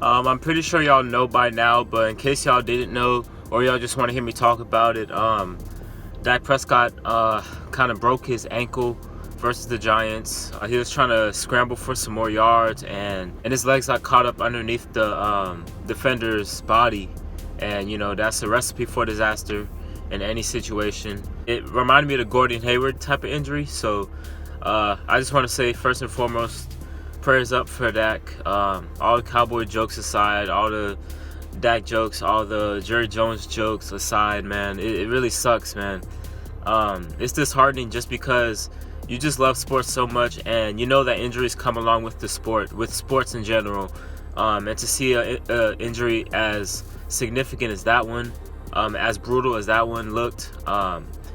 I'm pretty sure y'all know by now, but in case y'all didn't know or y'all just want to hear me talk about it, Dak Prescott kind of broke his ankle versus the Giants. He was trying to scramble for some more yards, and his legs got caught up underneath the defender's body, and that's a recipe for disaster in any situation. It reminded me of the Gordon Hayward type of injury, so I just want to say first and foremost, prayers up for Dak. All the Cowboy jokes aside, all the Dak jokes, all the Jerry Jones jokes aside, man, it really sucks, man. It's disheartening just because you just love sports so much, and you know that injuries come along with the sport, with sports in general. And to see a injury as significant as that one, as brutal as that one looked,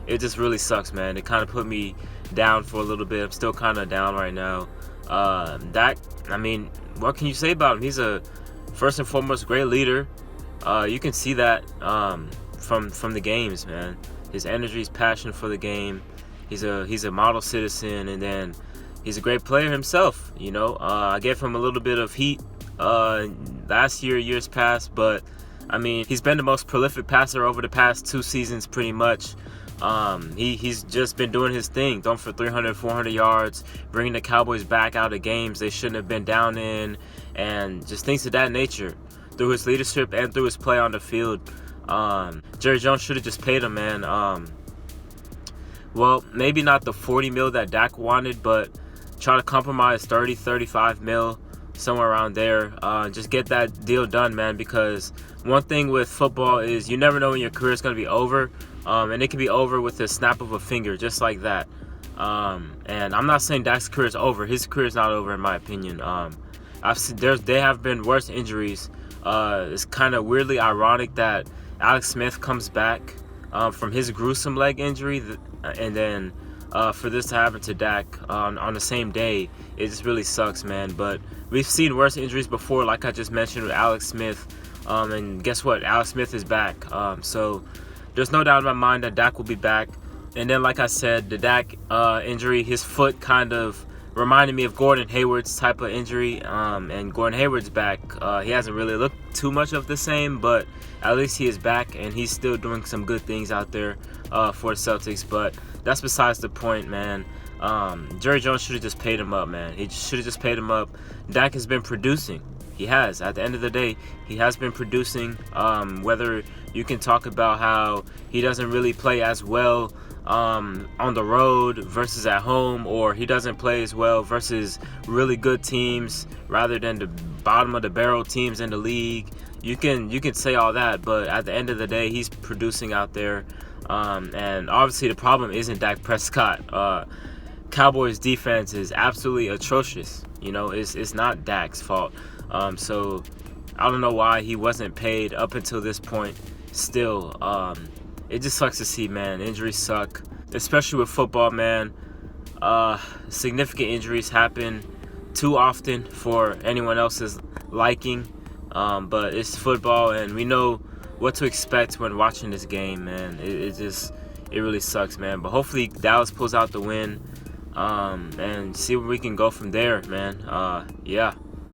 it just really sucks, man. It kind of put me down for a little bit. I'm still kind of down right now. Dak, I mean, what can you say about him? He's a first and foremost great leader. You can see that from the games, man. His energy, his passion for the game. He's a model citizen, and then he's a great player himself. I gave him a little bit of heat last year, years past, but I mean, he's been the most prolific passer over the past 2 seasons, pretty much. He's just been doing his thing, throwing for 300, 400 yards, bringing the Cowboys back out of games they shouldn't have been down in, and just things of that nature. Through his leadership and through his play on the field, Jerry Jones should have just paid him, man. Well, maybe not the 40 mil that Dak wanted, but try to compromise 30, 35 mil, somewhere around there. Just get that deal done, man, because one thing with football is you never know when your career is going to be over, and it can be over with the snap of a finger, just like that. And I'm not saying Dak's career is over. His career is not over, in my opinion. They have been worse injuries. It's kind of weirdly ironic that Alex Smith comes back from his gruesome leg injury, and then for this to happen to Dak on the same day, it just really sucks, man. But we've seen worse injuries before, like I just mentioned with Alex Smith, and guess what? Alex Smith is back. So there's no doubt in my mind that Dak will be back. And then, like I said, the Dak injury, his foot kind of reminded me of Gordon Hayward's type of injury, and Gordon Hayward's back. He hasn't really looked too much of the same, but at least he is back, and he's still doing some good things out there for the Celtics. But that's besides the point, man. Jerry Jones should have just paid him up, man. He should have just paid him up. Dak has been producing. He has. At the end of the day, he has been producing. Whether you can talk about how he doesn't really play as well on the road versus at home, or he doesn't play as well versus really good teams rather than the bottom of the barrel teams in the league. You can say all that, but at the end of the day, he's producing out there. And obviously the problem isn't Dak Prescott. Cowboys defense is absolutely atrocious. It's not Dak's fault. So I don't know why he wasn't paid up until this point. Still, it just sucks to see, man. Injuries suck, especially with football, man. Significant injuries happen too often for anyone else's liking. But it's football, and we know what to expect when watching this game, man. It really sucks, man. But hopefully Dallas pulls out the win, and see where we can go from there, man. Yeah.